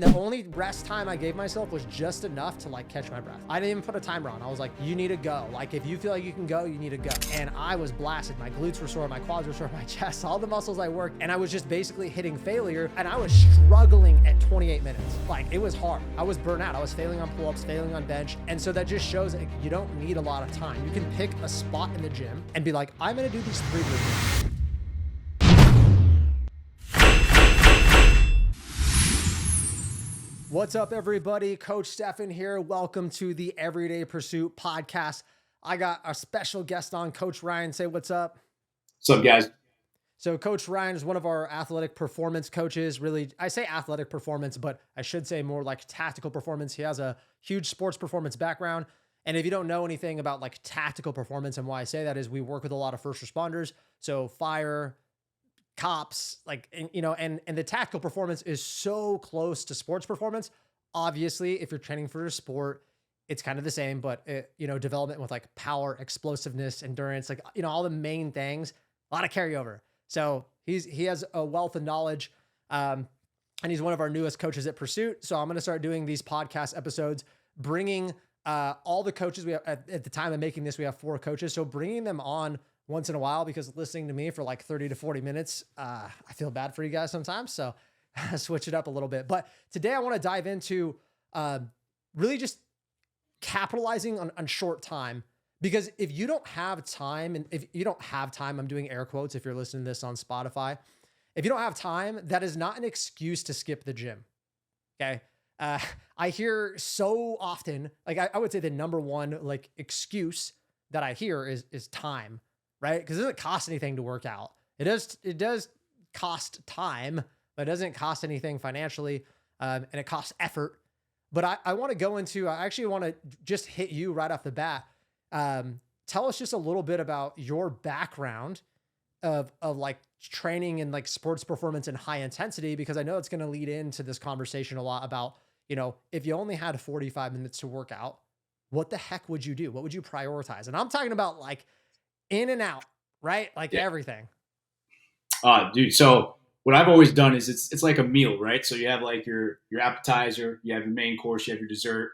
the only rest time I gave myself was just enough to like catch my breath. I didn't even put a timer on. I was like, you need to go. Like if you feel like you can go, you need to go. And I was blasted. My glutes were sore, my quads were sore, my chest, all the muscles I worked. And I was just basically hitting failure. And I was struggling at 28 minutes. Like it was hard. I was burnt out. I was failing on pull-ups, failing on bench. And so that just shows that you don't need a lot of time. You can pick a spot in the gym and be like, I'm going to do these 3 movements. What's up, everybody? Coach Stefan here. Welcome to the Everyday Pursuit podcast. I got a special guest on, Coach Ryne. Say what's up. What's up, guys? So Coach Ryne is one of our athletic performance coaches. Really, I say athletic performance, but I should say more like tactical performance. He has a huge sports performance background. And if you don't know anything about like tactical performance, and why I say that is we work with a lot of first responders. So fire, cops, like, and the tactical performance is so close to sports performance. Obviously, if you're training for a sport, it's kind of the same, but development with like power, explosiveness, endurance, like, all the main things, a lot of carryover. So he has a wealth of knowledge. And he's one of our newest coaches at Pursuit. So I'm going to start doing these podcast episodes, bringing all the coaches we have at the time of making this, we have 4 coaches. So bringing them on once in a while, because listening to me for like 30 to 40 minutes, I feel bad for you guys sometimes. So switch it up a little bit. But today I want to dive into really just capitalizing on short time, because if you don't have time, and if you don't have time, I'm doing air quotes if you're listening to this on Spotify, if you don't have time, that is not an excuse to skip the gym. Okay. I hear so often, like I would say the number one like excuse that I hear is time. Right? Because it doesn't cost anything to work out. It does cost time, but it doesn't cost anything financially. And it costs effort. But I want to go into, I actually want to just hit you right off the bat. Tell us just a little bit about your background of like training and like sports performance and high intensity, because I know it's going to lead into this conversation a lot about, if you only had 45 minutes to work out, what the heck would you do? What would you prioritize? And I'm talking about like in and out, right? Like everything. Dude. So what I've always done is it's like a meal, right? So you have like your appetizer, you have your main course, you have your dessert.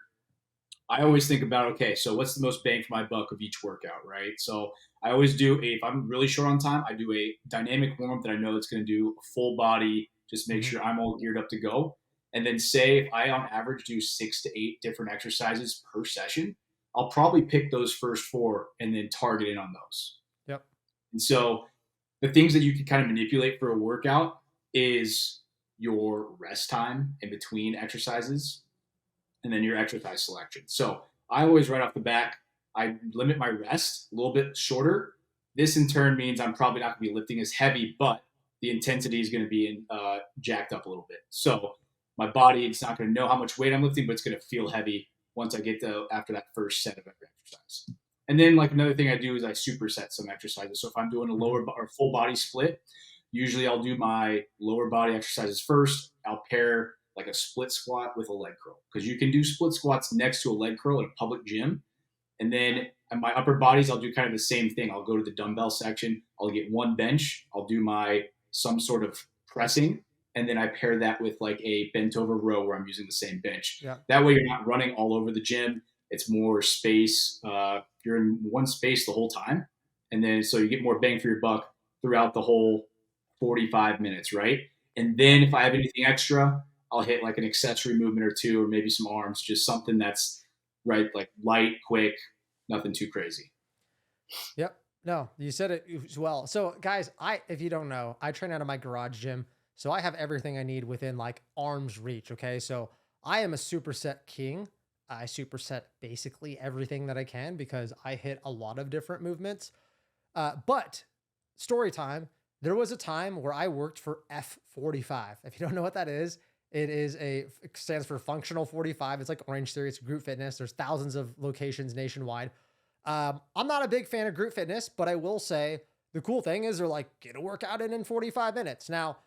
I always think about, okay, so what's the most bang for my buck of each workout, right? So I always do if I'm really short on time, I do a dynamic warm-up that I know it's going to do a full body, just make sure I'm all geared up to go. And then say if I on average do 6 to 8 different exercises per session, I'll probably pick those first 4 and then target in on those. Yep. And so the things that you can kind of manipulate for a workout is your rest time in between exercises and then your exercise selection. So I always right off the back, I limit my rest a little bit shorter. This in turn means I'm probably not going to be lifting as heavy, but the intensity is going to be jacked up a little bit. So my body, it's not going to know how much weight I'm lifting, but it's going to feel heavy once I get to after that first set of exercise. And then like another thing I do is I superset some exercises. So if I'm doing a lower or full body split, usually I'll do my lower body exercises first. I'll pair like a split squat with a leg curl, because you can do split squats next to a leg curl at a public gym. And then at my upper bodies, I'll do kind of the same thing. I'll go to the dumbbell section. I'll get one bench. I'll do some sort of pressing. And then I pair that with like a bent over row where I'm using the same bench. Yeah. That way you're not running all over the gym. It's more space. You're in one space the whole time. And then so you get more bang for your buck throughout the whole 45 minutes, right? And then if I have anything extra, I'll hit like an accessory movement or 2, or maybe some arms, just something that's right, like light, quick, nothing too crazy. Yep. No, you said it as well. So guys, if you don't know, I train out of my garage gym. So I have everything I need within like arm's reach. Okay. So I am a superset king. I superset basically everything that I can because I hit a lot of different movements. But story time, there was a time where I worked for F45. If you don't know what that is, it stands for functional 45. It's like Orange Theory. It's group fitness. There's thousands of locations nationwide. I'm not a big fan of group fitness, but I will say the cool thing is they're like, get a workout in 45 minutes. Now,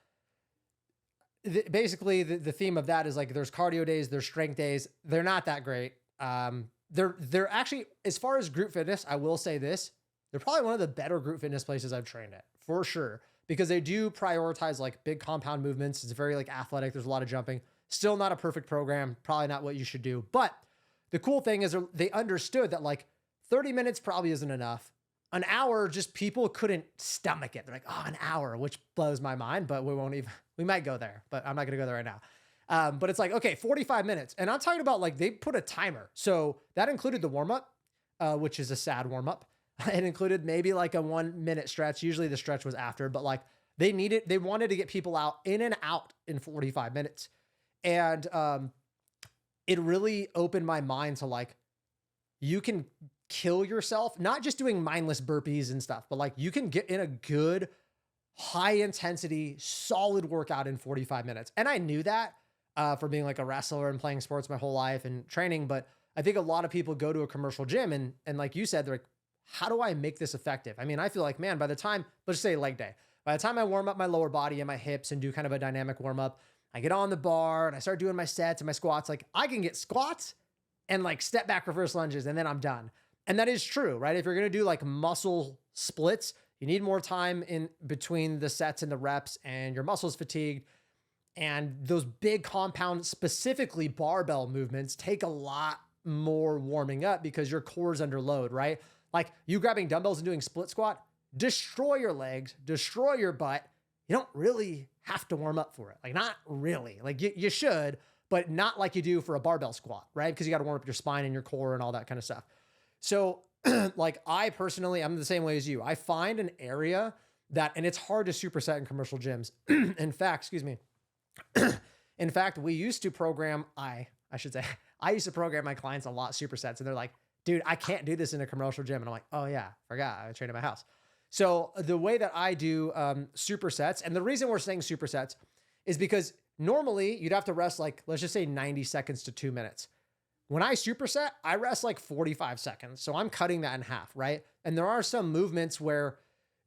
basically the theme of that is like, there's cardio days, there's strength days. They're not that great. They're actually, as far as group fitness, I will say this, they're probably one of the better group fitness places I've trained at for sure, because they do prioritize like big compound movements. It's very like athletic. There's a lot of jumping. Still not a perfect program, probably not what you should do. But the cool thing is they understood that like 30 minutes probably isn't enough. An hour, just people couldn't stomach it. They're like, oh, an hour, which blows my mind, but we might go there, but I'm not going to go there right now. But it's like, okay, 45 minutes. And I'm talking about like, they put a timer. So that included the warm up, which is a sad warm up. It included maybe like a 1 minute stretch. Usually the stretch was after, but like they wanted to get people out in and out in 45 minutes. And it really opened my mind to like, you can kill yourself, not just doing mindless burpees and stuff, but like you can get in a good, high intensity, solid workout in 45 minutes. And I knew that for being like a wrestler and playing sports my whole life and training. But I think a lot of people go to a commercial gym and like you said, they're like, how do I make this effective? I mean, I feel like, man, by the time, let's say leg day, by the time I warm up my lower body and my hips and do kind of a dynamic warm up, I get on the bar and I start doing my sets and my squats. Like I can get squats and like step back reverse lunges and then I'm done. And that is true, right? If you're going to do like muscle splits, you need more time in between the sets and the reps and your muscles fatigued. And those big compound, specifically barbell movements, take a lot more warming up because your core's under load, right? Like you grabbing dumbbells and doing split squat, destroy your legs, destroy your butt. You don't really have to warm up for it. Like not really. Like you should, but not like you do for a barbell squat, right? Because you got to warm up your spine and your core and all that kind of stuff. So like I personally, I'm the same way as you. I find an area that, and it's hard to superset in commercial gyms. In fact, excuse me. In fact, we used to program, I should say, I used to program my clients a lot supersets and they're like, dude, I can't do this in a commercial gym. And I'm like, oh yeah, forgot I train at my house. So the way that I do supersets, and the reason we're saying supersets is because normally you'd have to rest like, let's just say 90 seconds to 2 minutes. When I superset, I rest like 45 seconds. So I'm cutting that in half, right? And there are some movements where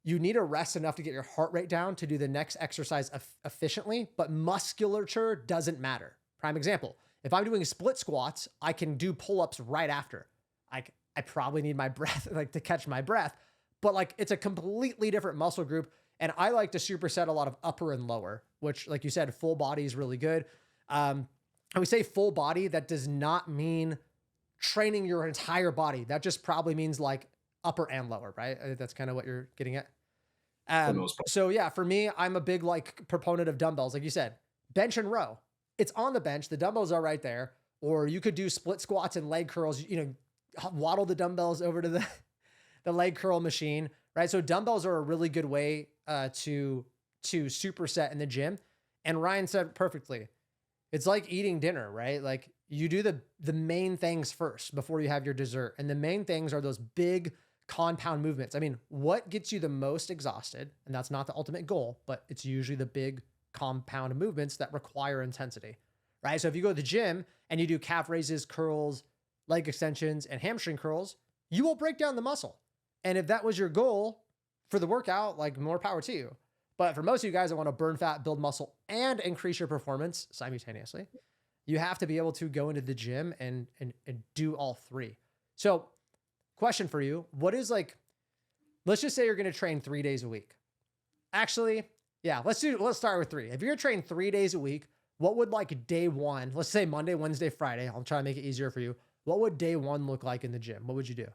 you need to rest enough to get your heart rate down to do the next exercise efficiently, but musculature doesn't matter. Prime example, if I'm doing split squats, I can do pull-ups right after. I probably need my breath, like to catch my breath, but like it's a completely different muscle group. And I like to superset a lot of upper and lower, which like you said, full body is really good. And we say full body, that does not mean training your entire body. That just probably means like upper and lower, right? I think that's kind of what you're getting at. So yeah, for me, I'm a big like proponent of dumbbells. Like you said, bench and row. It's on the bench. The dumbbells are right there. Or you could do split squats and leg curls, you know, waddle the dumbbells over to the leg curl machine, right? So dumbbells are a really good way to superset in the gym. And Ryan said perfectly, it's like eating dinner, right? Like you do the main things first before you have your dessert. And the main things are those big compound movements. I mean, what gets you the most exhausted? And that's not the ultimate goal, but it's usually the big compound movements that require intensity, right? So if you go to the gym and you do calf raises, curls, leg extensions, and hamstring curls, you will break down the muscle. And if that was your goal for the workout, like more power to you. But for most of you guys that want to burn fat, build muscle, and increase your performance simultaneously, you have to be able to go into the gym and do all three. So question for you, what is like, let's just say you're going to train 3 days a week. Actually, yeah, let's start with 3. If you're training 3 days a week, what would like day one, let's say Monday, Wednesday, Friday, I'll try to make it easier for you. What would day one look like in the gym? What would you do?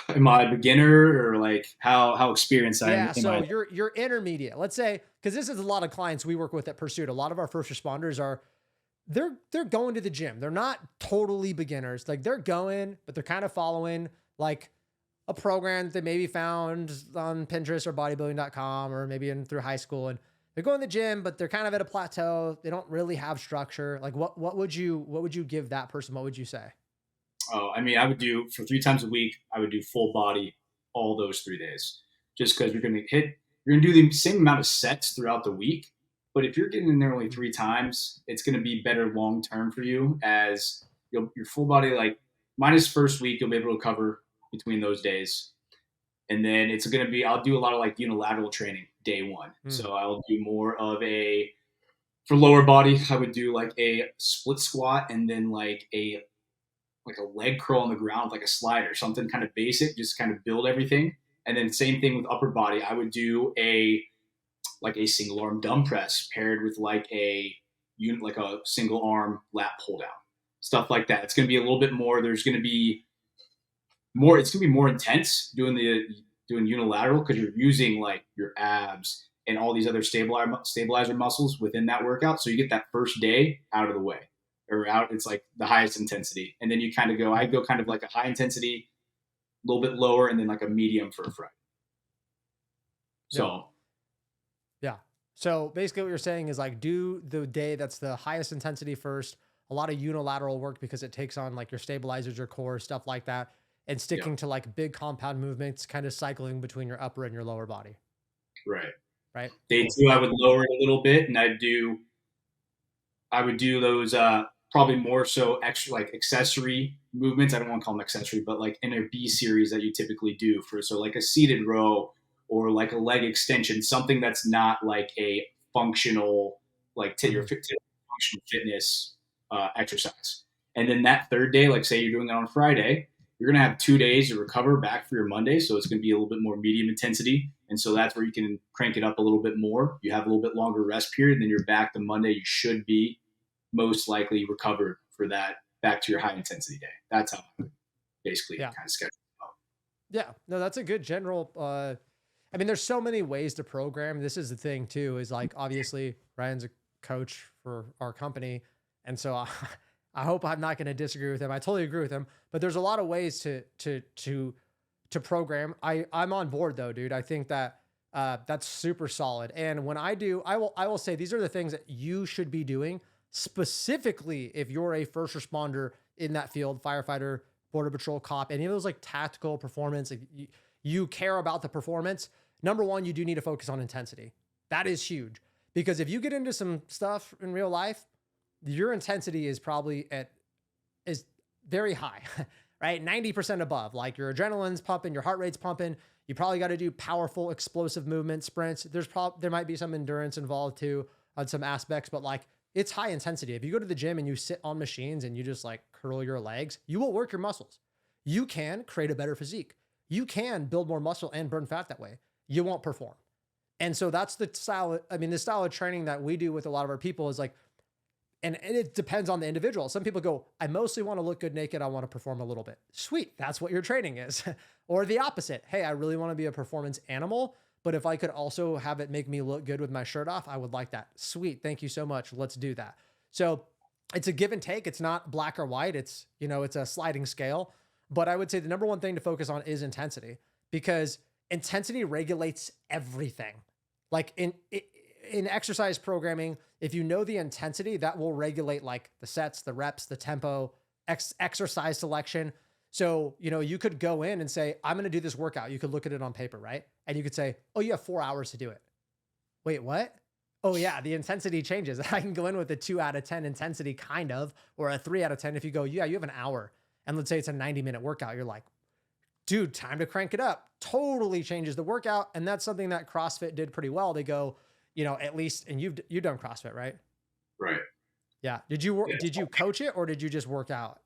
Am I a beginner or like how experienced I am? Yeah, so you're intermediate. Let's say, because this is a lot of clients we work with at Pursuit. A lot of our first responders are they're going to the gym. They're not totally beginners. Like they're going, but they're kind of following like a program that they maybe found on Pinterest or bodybuilding.com or maybe through high school. And they're going to the gym, but they're kind of at a plateau. They don't really have structure. Like what would you give that person? What would you say? Oh, I mean, I would do for 3 times a week. I would do full body all those 3 days, just because you're going to do the same amount of sets throughout the week. But if you're getting in there only 3 times, it's going to be better long term for you as your full body, like minus first week, you'll be able to cover between those days. And then it's going to be, I'll do a lot of like unilateral training day one. So I'll do more of for lower body, I would do like a split squat and then like a leg curl on the ground, like a slider, something kind of basic, just kind of build everything. And then same thing with upper body. I would do a single arm dumb press paired with like a like a single arm lat pull down, stuff like that. It's going to be a little bit more. There's going to be more. It's going to be more intense doing unilateral because you're using like your abs and all these other stabilizer muscles within that workout. So you get that first day out of the way, or out. It's like the highest intensity, and then you kind of go. I go kind of like a high intensity, a little bit lower, and then like a medium for a Friday. So. Yeah. So basically what you're saying is like, do the day that's the highest intensity first, a lot of unilateral work because it takes on like your stabilizers, your core, stuff like that, and sticking to like big compound movements, kind of cycling between your upper and your lower body. Right. Right. Day two, I would lower it a little bit, and I would do those probably more so extra like accessory movements. I don't want to call them accessory, but like in a B series that you typically do so like a seated row or like a leg extension, something that's not like a functional, like your functional fitness exercise. And then that third day, like say you're doing it on Friday, you're going to have 2 days to recover back for your Monday. So it's going to be a little bit more medium intensity. And so that's where you can crank it up a little bit more. You have a little bit longer rest period, and then you're back to Monday. You should be most likely recovered for that back to your high intensity day. That's how I basically kind of schedule it out. Yeah, no, that's a good general, I mean, there's so many ways to program. This is the thing too, is like, obviously Ryan's a coach for our company. And so I hope I'm not going to disagree with him. I totally agree with him, but there's a lot of ways to program. I'm on board though, dude. I think that, that's super solid. And when I will say, these are the things that you should be doing specifically if you're a first responder in that field, firefighter, border patrol, cop, any of those like tactical performance, like you care about the performance. Number one, you do need to focus on intensity. That is huge because if you get into some stuff in real life, your intensity is probably is very high, right? 90% above, like your adrenaline's pumping, your heart rate's pumping. You probably got to do powerful, explosive movement sprints. There might be some endurance involved too on some aspects, but like it's high intensity. If you go to the gym and you sit on machines and you just like curl your legs, you will work your muscles. You can create a better physique. You can build more muscle and burn fat that way. You won't perform. And so that's the style. I mean, the style of training that we do with a lot of our people is like, and it depends on the individual. Some people go, I mostly want to look good naked. I want to perform a little bit. Sweet. That's what your training is. Or the opposite. Hey, I really want to be a performance animal, but if I could also have it make me look good with my shirt off, I would like that. Sweet. Thank you so much. Let's do that. So it's a give and take. It's not black or white. It's, it's a sliding scale. But I would say the number one thing to focus on is intensity, because intensity regulates everything. Like in exercise programming, if you know the intensity, that will regulate like the sets, the reps, the tempo, exercise selection. So, you could go in and say, I'm going to do this workout. You could look at it on paper, right? And you could say, oh, you have 4 hours to do it. Wait, what? Oh yeah, the intensity changes. I can go in with a 2 out of 10 intensity kind of, or a 3 out of 10. If you go, yeah, you have an hour. And let's say it's a 90-minute workout. You're like, dude, time to crank it up. Totally changes the workout. And that's something that CrossFit did pretty well. They go, at least, and you've done CrossFit, right? Right. Yeah. Did you coach it or did you just work out?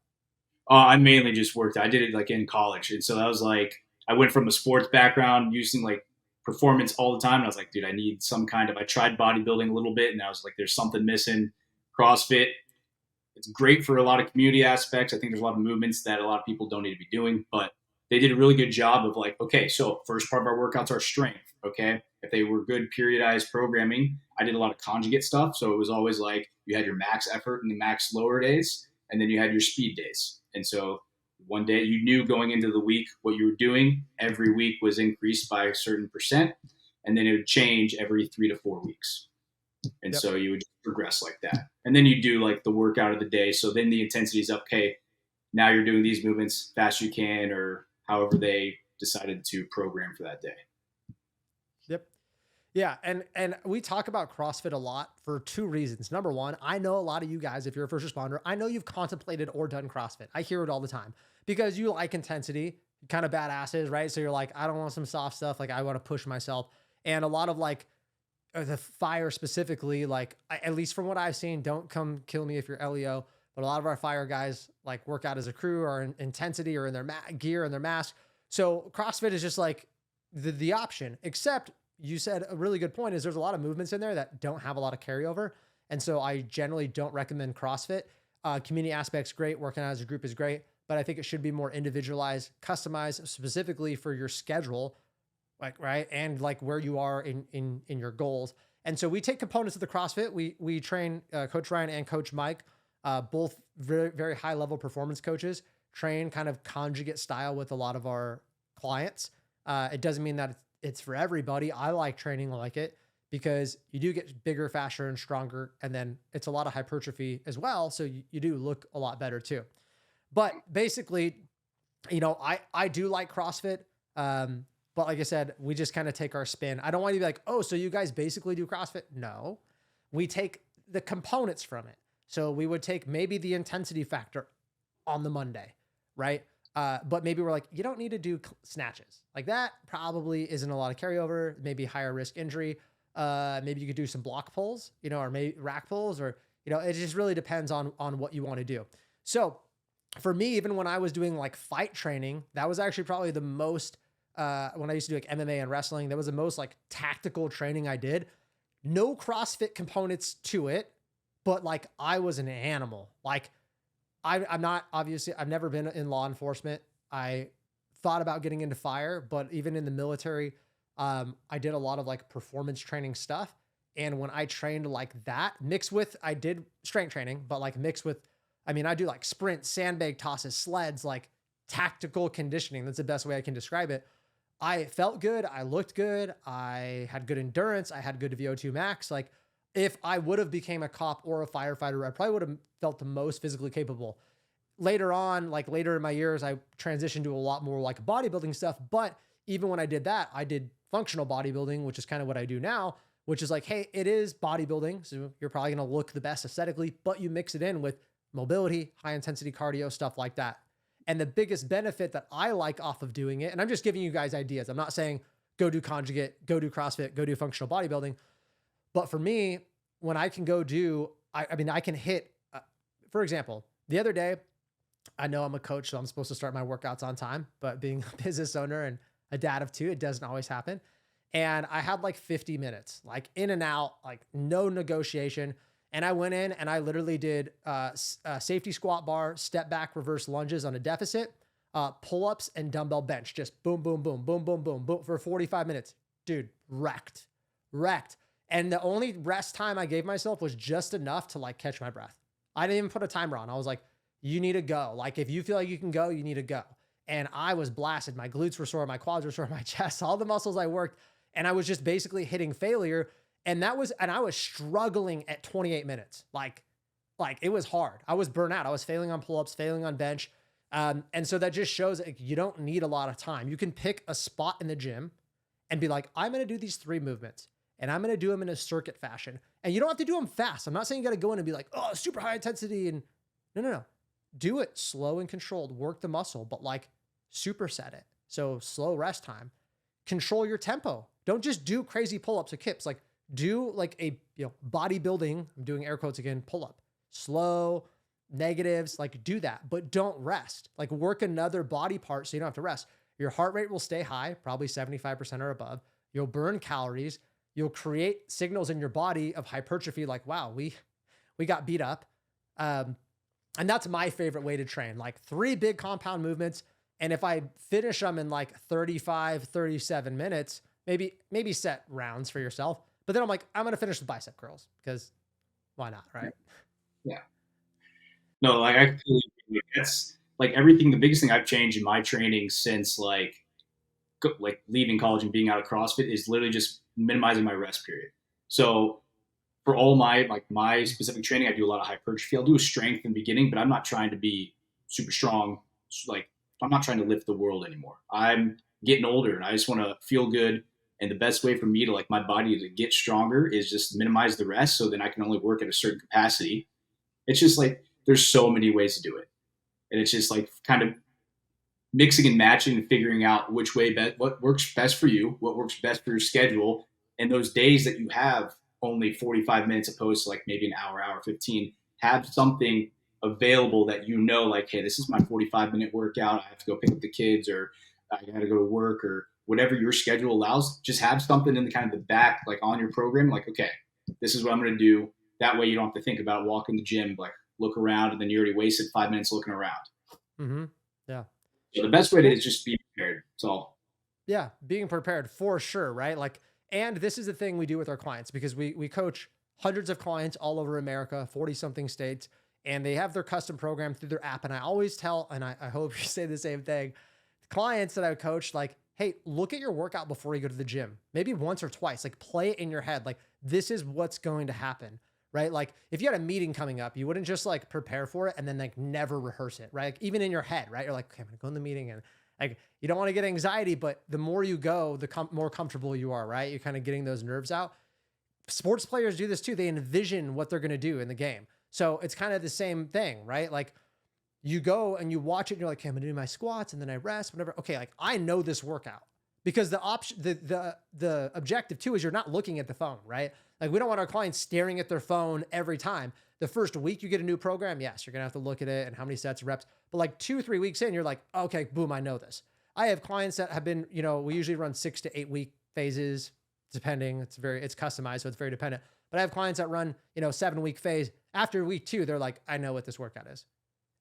I mainly just worked. I did it like in college. And so that was like, I went from a sports background using like performance all the time. And I was like, dude, I tried bodybuilding a little bit and I was like, there's something missing. CrossFit, it's great for a lot of community aspects. I think there's a lot of movements that a lot of people don't need to be doing, but they did a really good job of like, okay, so first part of our workouts are strength. Okay. If they were good periodized programming, I did a lot of conjugate stuff. So it was always like you had your max effort and the max lower days, and then you had your speed days. And so one day you knew going into the week what you were doing. Every week was increased by a certain percent, and then it would change every 3 to 4 weeks. And so you would progress like that. And then you do like the workout of the day. So then the intensity is up. Okay, now you're doing these movements fast you can, or however they decided to program for that day. Yep. Yeah. And we talk about CrossFit a lot for 2 reasons. Number one, I know a lot of you guys, if you're a first responder, I know you've contemplated or done CrossFit. I hear it all the time because you like intensity, kind of badasses, right? So you're like, I don't want some soft stuff. Like I want to push myself. And a lot of like the fire specifically, like at least from what I've seen, don't come kill me if you're LEO, but a lot of our fire guys like work out as a crew or in intensity or in their gear and their mask. So CrossFit is just like the option, except you said a really good point is there's a lot of movements in there that don't have a lot of carryover. And so I generally don't recommend CrossFit. Community aspect's great. Working out as a group is great, but I think it should be more individualized, customized specifically for your schedule, like, right. And like where you are in your goals. And so we take components of the CrossFit. We train Coach Ryne and Coach Mike, both very, very high level performance coaches, train kind of conjugate style with a lot of our clients. It doesn't mean that it's for everybody. I like training like it because you do get bigger, faster, and stronger. And then it's a lot of hypertrophy as well. So you do look a lot better too. But basically, I do like CrossFit. But like I said, we just kind of take our spin. I don't want you to be like, oh, so you guys basically do CrossFit? No, we take the components from it. So we would take maybe the intensity factor on the Monday, right? But maybe we're like, you don't need to do snatches. Like that probably isn't a lot of carryover, maybe higher risk injury. Maybe you could do some block pulls, or maybe rack pulls, or, it just really depends on what you want to do. So for me, even when I was doing like fight training, that was actually probably the most, when I used to do like MMA and wrestling, that was the most like tactical training I did. No CrossFit components to it, but like I was an animal. Like I'm not, obviously I've never been in law enforcement. I thought about getting into fire, but even in the military, I did a lot of like performance training stuff. And when I trained like that mixed with, I did strength training, but like mixed with, I do like sprints, sandbag tosses, sleds, like tactical conditioning. That's the best way I can describe it. I felt good. I looked good. I had good endurance. I had good VO2 max. Like if I would have became a cop or a firefighter, I probably would have felt the most physically capable. Later on, like later in my years, I transitioned to a lot more like bodybuilding stuff. But even when I did that, I did functional bodybuilding, which is kind of what I do now, which is like, hey, it is bodybuilding. So you're probably going to look the best aesthetically, but you mix it in with mobility, high intensity cardio, stuff like that. And the biggest benefit that I like off of doing it, and I'm just giving you guys ideas. I'm not saying go do conjugate, go do CrossFit, go do functional bodybuilding. But for me, when I can go do, I can hit, for example, the other day, I know I'm a coach, so I'm supposed to start my workouts on time, but being a business owner and a dad of two, it doesn't always happen. And I had like 50 minutes, like in and out, like no negotiation. And I went in and I literally did safety squat bar, step back, reverse lunges on a deficit, pull-ups and dumbbell bench. Just boom, boom, boom, boom, boom, boom, boom for 45 minutes. Dude, wrecked. And the only rest time I gave myself was just enough to like catch my breath. I didn't even put a timer on. I was like, you need to go. Like if you feel like you can go, you need to go. And I was blasted. My glutes were sore, my quads were sore, my chest, all the muscles I worked. And I was just basically hitting failure. And I was struggling at 28 minutes. Like it was hard. I was burnt out. I was failing on pull-ups, failing on bench. And so that just shows that you don't need a lot of time. You can pick a spot in the gym and be like, I'm going to do these 3 movements and I'm going to do them in a circuit fashion. And you don't have to do them fast. I'm not saying you got to go in and be like, oh, super high intensity. And no. Do it slow and controlled, work the muscle, but like superset it. So slow rest time, control your tempo. Don't just do crazy pull-ups or kips. Like do like a, bodybuilding, I'm doing air quotes again, pull-up, slow, negatives, like do that, but don't rest. Like work another body part so you don't have to rest. Your heart rate will stay high, probably 75% or above. You'll burn calories. You'll create signals in your body of hypertrophy. Like, wow, we got beat up. And that's my favorite way to train, like 3 big compound movements. And if I finish them in like 35, 37 minutes, maybe set rounds for yourself. But then I'm like, I'm going to finish the bicep curls because why not? Right. Yeah. No, like I completely agree. That's like everything. The biggest thing I've changed in my training since like leaving college and being out of CrossFit is literally just minimizing my rest period. So for all my specific training, I do a lot of hypertrophy. I'll do a strength in the beginning, but I'm not trying to be super strong. Like I'm not trying to lift the world anymore. I'm getting older and I just want to feel good. And the best way for me to like my body to get stronger is just minimize the rest. So then I can only work at a certain capacity. It's just like, there's so many ways to do it. And it's just like kind of mixing and matching and figuring out which way, what works best for you, what works best for your schedule. And those days that you have only 45 minutes opposed to like maybe an hour 15, have something available that like, hey, this is my 45-minute workout. I have to go pick up the kids or I got to go to work or whatever your schedule allows. Just have something in the kind of the back, like on your program, like, okay, this is what I'm going to do. That way you don't have to think about walking the gym, like look around, and then you already wasted 5 minutes looking around. Mm-hmm. Yeah. So the best way to is just be prepared. That's all. Yeah, being prepared for sure, right? Like, and this is the thing we do with our clients, because we coach hundreds of clients all over America, 40 something states, and they have their custom program through their app. And I always tell, and I hope you say the same thing, clients that I coach, like, hey, look at your workout before you go to the gym, maybe once or twice, like play it in your head. Like, this is what's going to happen, right? Like if you had a meeting coming up, you wouldn't just like prepare for it and then like never rehearse it, right? Like, even in your head, right? You're like, okay, I'm gonna go in the meeting, and like, you don't want to get anxiety, but the more you go, the more comfortable you are, right? You're kind of getting those nerves out. Sports players do this too. They envision what they're going to do in the game. So it's kind of the same thing, right? Like you go and you watch it and you're like, okay, I'm gonna do my squats and then I rest, whatever. Okay, like I know this workout, because the option, the objective too is you're not looking at the phone, right? Like we don't want our clients staring at their phone every time. The first week you get a new program, yes, you're gonna have to look at it and how many sets, reps. But like 2-3 weeks in, you're like, okay, boom, I know this. I have clients that have been, we usually run 6 to 8 week phases, depending. It's customized, so it's very dependent. But I have clients that run, 7-week phase. After week 2, they're like, I know what this workout is.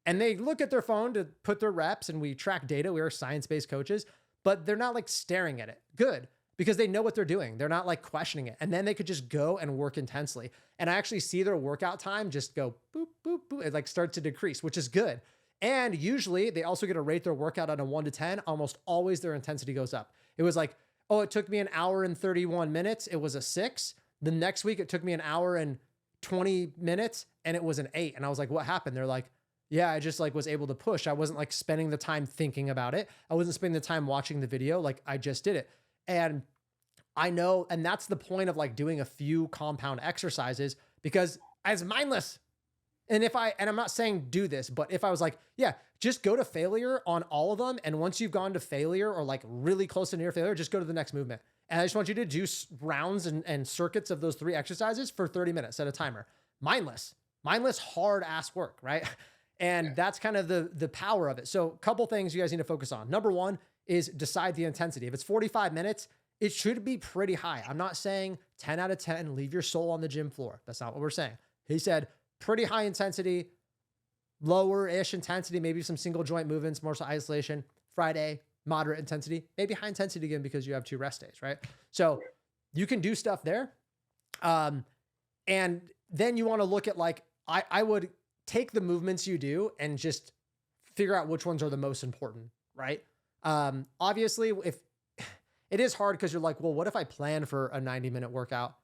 And they look at their phone to put their reps, and we track data. We are science-based coaches, but they're not like staring at it. Good, because they know what they're doing. They're not like questioning it. And then they could just go and work intensely. And I actually see their workout time just go boop, boop, boop. It like starts to decrease, which is good. And usually they also get to rate their workout on a 1 to 10. Almost always their intensity goes up. It was like, oh, it took me an hour and 31 minutes. It was a 6. The next week, it took me an hour and 20 minutes and it was an 8. And I was like, what happened? They're like, yeah, I just like was able to push. I wasn't like spending the time thinking about it. I wasn't spending the time watching the video. Like I just did it. And I know, and that's the point of like doing a few compound exercises, because it's mindless. And I'm not saying do this, but if I was like, yeah, just go to failure on all of them. And once you've gone to failure or like really close to near failure, just go to the next movement. And I just want you to do rounds and circuits of those 3 exercises for 30 minutes, set a timer. Mindless, hard ass work, right? And that's kind of the power of it. So a couple things you guys need to focus on. Number 1 is decide the intensity. If it's 45 minutes, it should be pretty high. I'm not saying 10 out of 10, leave your soul on the gym floor. That's not what we're saying. He said pretty high intensity, lower-ish intensity, maybe some single joint movements, more so isolation. Friday, moderate intensity, maybe high intensity again because you have 2 rest days, right? So you can do stuff there. And then you want to look at like, I would take the movements you do and just figure out which ones are the most important, right? Obviously, if it is hard because you're like, well, what if I plan for a 90-minute workout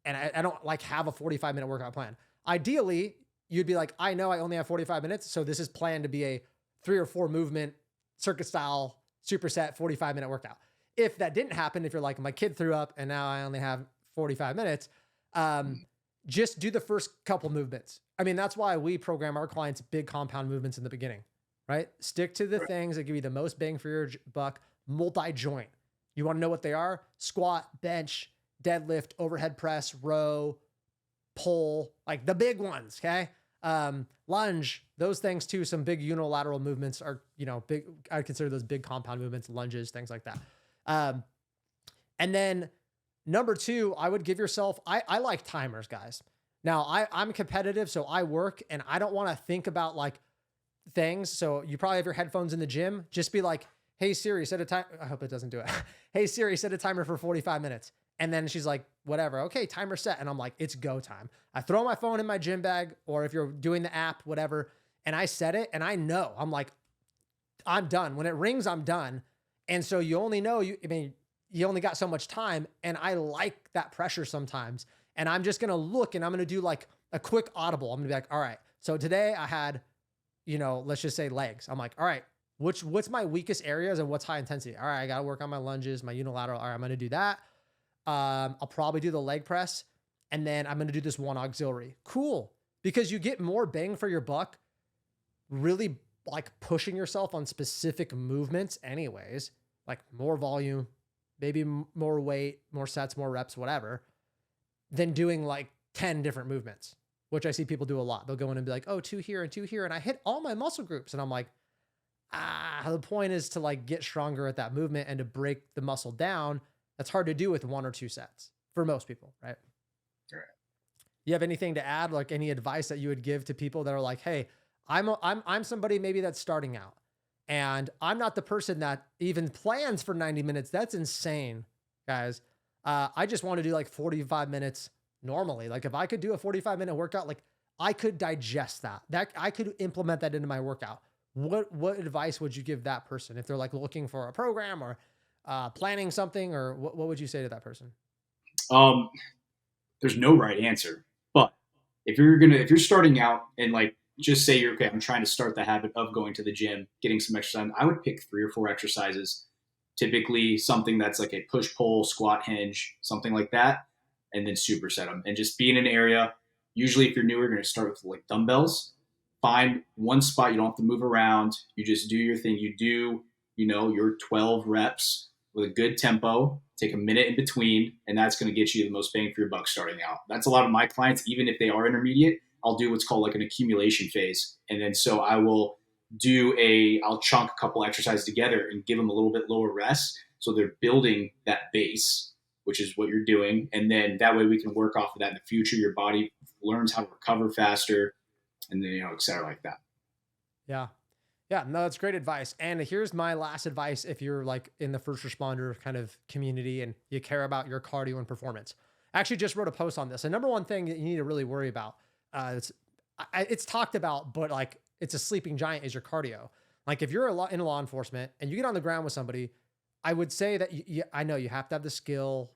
and I don't like have a 45-minute workout plan? Ideally, you'd be like, I know I only have 45 minutes, so this is planned to be a 3 or 4 movement circuit style superset 45-minute workout. If that didn't happen, if you're like, my kid threw up and now I only have 45 minutes, just do the first couple movements. I mean, that's why we program our clients big compound movements in the beginning, right? Stick to the things that give you the most bang for your buck. Multi-joint. You want to know what they are? Squat, bench, deadlift, overhead press, row, pull, like the big ones. Okay. Lunge, those things too. Some big unilateral movements are, big. I consider those big compound movements, lunges, things like that. And then number 2, I would give yourself, I like timers, guys. Now I'm competitive, so I work and I don't want to think about like things. So you probably have your headphones in the gym. Just be like, hey Siri, set a time. I hope it doesn't do it. Hey Siri, set a timer for 45 minutes. And then she's like, whatever. Okay, timer set. And I'm like, it's go time. I throw my phone in my gym bag, or if you're doing the app, whatever, and I set it and I know, I'm like, I'm done. When it rings, I'm done. And so you only know, you only got so much time. And I like that pressure sometimes. And I'm just going to look and I'm going to do like a quick audible. I'm going to be like, all right, so today I had, let's just say legs. I'm like, all right, what's my weakest areas and what's high intensity? All right, I got to work on my lunges, my unilateral. All right, I'm going to do that. I'll probably do the leg press, and then I'm going to do this one auxiliary. Cool. Because you get more bang for your buck, really like pushing yourself on specific movements anyways, like more volume, maybe more weight, more sets, more reps, whatever, than doing like 10 different movements, which I see people do a lot. They'll go in and be like, oh, 2 here and 2 here. And I hit all my muscle groups. And I'm like, the point is to like get stronger at that movement and to break the muscle down. That's hard to do with 1 or 2 sets for most people, right? Right. You have anything to add? Like any advice that you would give to people that are like, hey, I'm somebody maybe that's starting out and I'm not the person that even plans for 90 minutes. That's insane, guys. I just want to do like 45 minutes normally. Like if I could do a 45-minute workout, like I could digest that I could implement that into my workout. What advice would you give that person if they're like looking for a program or planning something, or what would you say to that person? Um, there's no right answer, but if you're starting out and like just say you're okay, I'm trying to start the habit of going to the gym, getting some exercise. I would pick 3 or 4 exercises, typically something that's like a push pull, squat, hinge, something like that, and then superset them and just be in an area. Usually, if you're newer, you're going to start with like dumbbells. Find one spot. You don't have to move around. You just do your thing. You do, your 12 reps with a good tempo. Take a minute in between, and that's going to get you the most bang for your buck starting out. That's a lot of my clients, even if they are intermediate. I'll do what's called like an accumulation phase, and then so I'll chunk a couple exercises together and give them a little bit lower rest, so they're building that base, which is what you're doing, and then that way we can work off of that in the future. Your body learns how to recover faster, and then et cetera, like that. Yeah. Yeah, no, that's great advice. And here's my last advice if you're like in the first responder kind of community and you care about your cardio and performance. I actually just wrote a post on this. The number one thing that you need to really worry about, it's talked about, but like it's a sleeping giant, is your cardio. Like if you're in law enforcement and you get on the ground with somebody, I would say that I know you have to have the skill.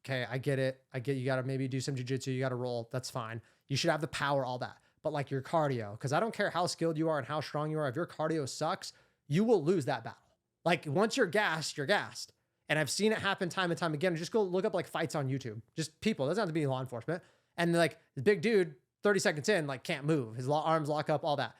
Okay, I get it. I get you got to maybe do some jujitsu. You got to roll. That's fine. You should have the power, all that. But like your cardio, because I don't care how skilled you are and how strong you are. If your cardio sucks, you will lose that battle. Like once you're gassed, you're gassed. And I've seen it happen time and time again. Just go look up like fights on YouTube. Just people. It doesn't have to be law enforcement. And like the big dude, 30 seconds in, like can't move. His arms lock up, all that.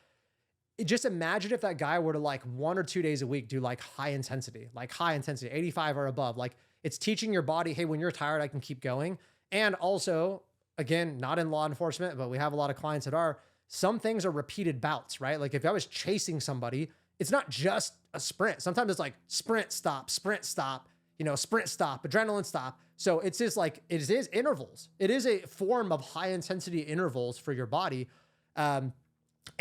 Just imagine if that guy were to like 1 or 2 days a week do like high intensity, 85 or above. Like it's teaching your body, hey, when you're tired, I can keep going. And also, again, not in law enforcement, but we have a lot of clients that are, some things are repeated bouts, right? Like if I was chasing somebody, it's not just a sprint. Sometimes it's like sprint, stop, sprint, stop, sprint, stop, adrenaline, stop. So it's just like, it is intervals. It is a form of high intensity intervals for your body. And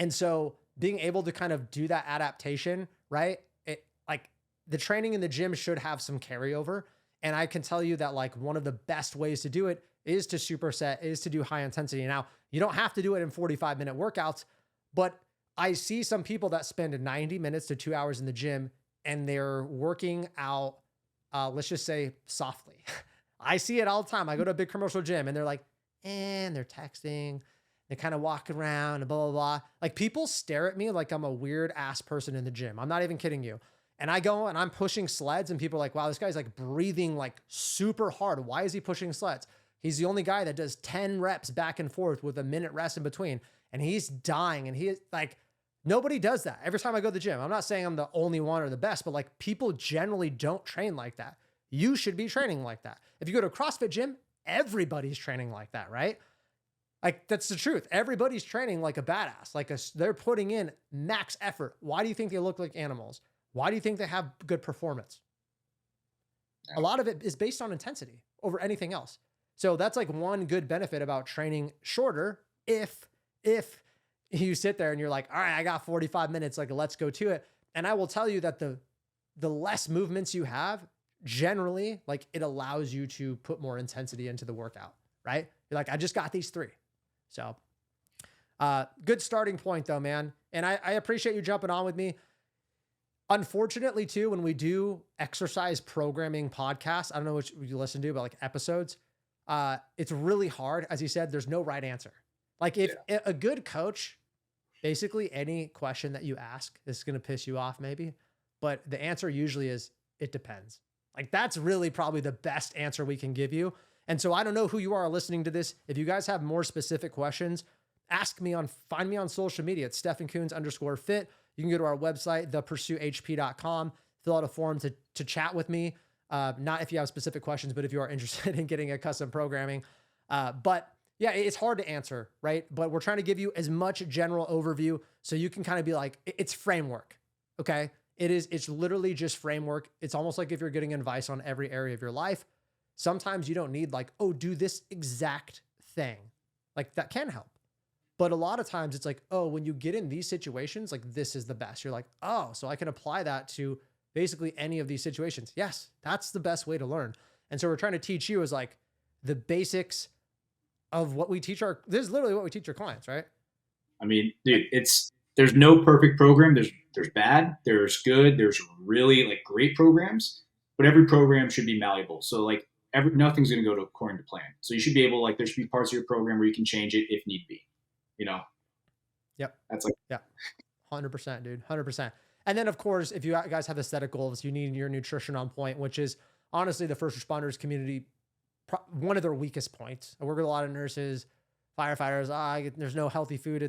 so being able to kind of do that adaptation, right? It like the training in the gym should have some carryover. And I can tell you that like one of the best ways to do it is to superset, is to do high intensity. Now, you don't have to do it in 45-minute workouts, but I see some people that spend 90 minutes to 2 hours in the gym and they're working out, let's just say softly. I see it all the time. I go to a big commercial gym and they're like, and they're texting, they kind of walk around and blah, blah, blah. Like people stare at me like I'm a weird ass person in the gym. I'm not even kidding you. And I go and I'm pushing sleds and people are like, wow, this guy's like breathing like super hard. Why is he pushing sleds? He's the only guy that does 10 reps back and forth with a minute rest in between. And he's dying. And he is like, nobody does that. Every time I go to the gym, I'm not saying I'm the only one or the best, but like people generally don't train like that. You should be training like that. If you go to a CrossFit gym, everybody's training like that, right? Like that's the truth. Everybody's training like a badass. They're putting in max effort. Why do you think they look like animals? Why do you think they have good performance? A lot of it is based on intensity over anything else. So that's like one good benefit about training shorter. If you sit there and you're like, all right, I got 45 minutes, like let's go to it. And I will tell you that the less movements you have, generally, like it allows you to put more intensity into the workout, right? You're like, I just got these 3. So good starting point though, man. And I appreciate you jumping on with me. Unfortunately too, when we do exercise programming podcasts, I don't know which you listen to, but like episodes, it's really hard. As you said, there's no right answer. Like if a good coach, basically any question that you ask, this is going to piss you off maybe, but the answer usually is, it depends. Like that's really probably the best answer we can give you. And so I don't know who you are listening to this. If you guys have more specific questions, find me on social media. It's StephenCoons_fit. You can go to our website, thepursuithp.com, fill out a form to chat with me. Not if you have specific questions, but if you are interested in getting a custom programming. But yeah, it's hard to answer, right? But we're trying to give you as much general overview so you can kind of be like, it's framework, okay? It's literally just framework. It's almost like if you're getting advice on every area of your life. Sometimes you don't need like, oh, do this exact thing. Like that can help. But a lot of times it's like, oh, when you get in these situations, like this is the best. You're like, oh, so I can apply that to basically any of these situations. Yes, that's the best way to learn. And so we're trying to teach you is like the basics of what we teach this is literally what we teach our clients, right? I mean, dude, there's no perfect program. There's bad, there's good, there's really like great programs, but every program should be malleable. So like nothing's going to go according to plan. So you should be able, like, there should be parts of your program where you can change it if need be. You know. Yep. That's like, yeah, 100%, dude, 100%. And then of course, if you guys have aesthetic goals, you need your nutrition on point, which is honestly the first responders community one of their weakest points. I work with a lot of nurses, firefighters. There's no healthy food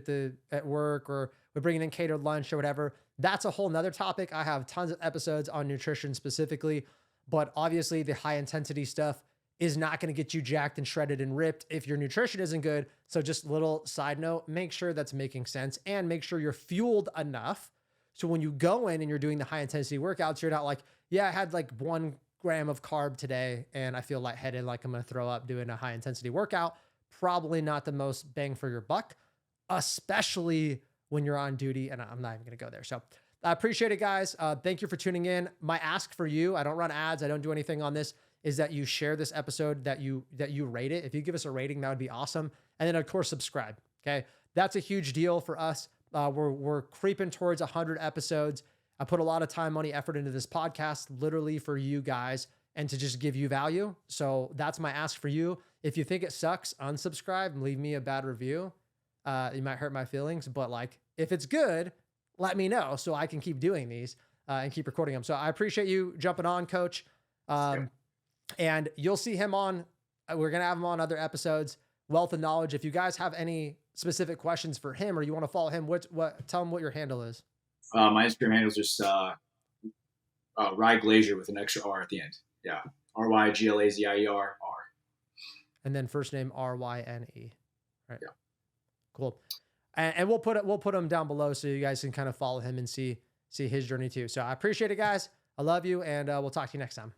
at work, or we're bringing in catered lunch or whatever. That's a whole nother topic. I have tons of episodes on nutrition specifically, but obviously the high intensity stuff is not going to get you jacked and shredded and ripped if your nutrition isn't good. So just little side note, make sure that's making sense and make sure you're fueled enough. So when you go in and you're doing the high intensity workouts, you're not like, yeah, I had like 1 gram of carb today and I feel lightheaded, like I'm going to throw up doing a high intensity workout. Probably not the most bang for your buck, especially when you're on duty. And I'm not even going to go there. So I appreciate it, guys. Thank you for tuning in. My ask for you, I don't run ads, I don't do anything on this, is that you share this episode, that you rate it. If you give us a rating, that would be awesome. And then of course, subscribe. Okay. That's a huge deal for us. We're creeping towards 100 episodes. I put a lot of time, money, effort into this podcast, literally for you guys and to just give you value. So that's my ask for you. If you think it sucks, unsubscribe and leave me a bad review. You might hurt my feelings, but like, if it's good, let me know so I can keep doing these and keep recording them. So I appreciate you jumping on, Coach. And you'll see him on, we're going to have him on other episodes, Wealth of Knowledge. If you guys have any specific questions for him or you want to follow him, tell him what your handle is. My Instagram handle is just Rye Glazier with an extra R at the end. Yeah. RYGLAZIER. And then first name RYNE. Right. Yeah. Cool. And we'll put him down below so you guys can kind of follow him and see his journey too. So I appreciate it, guys. I love you, and we'll talk to you next time.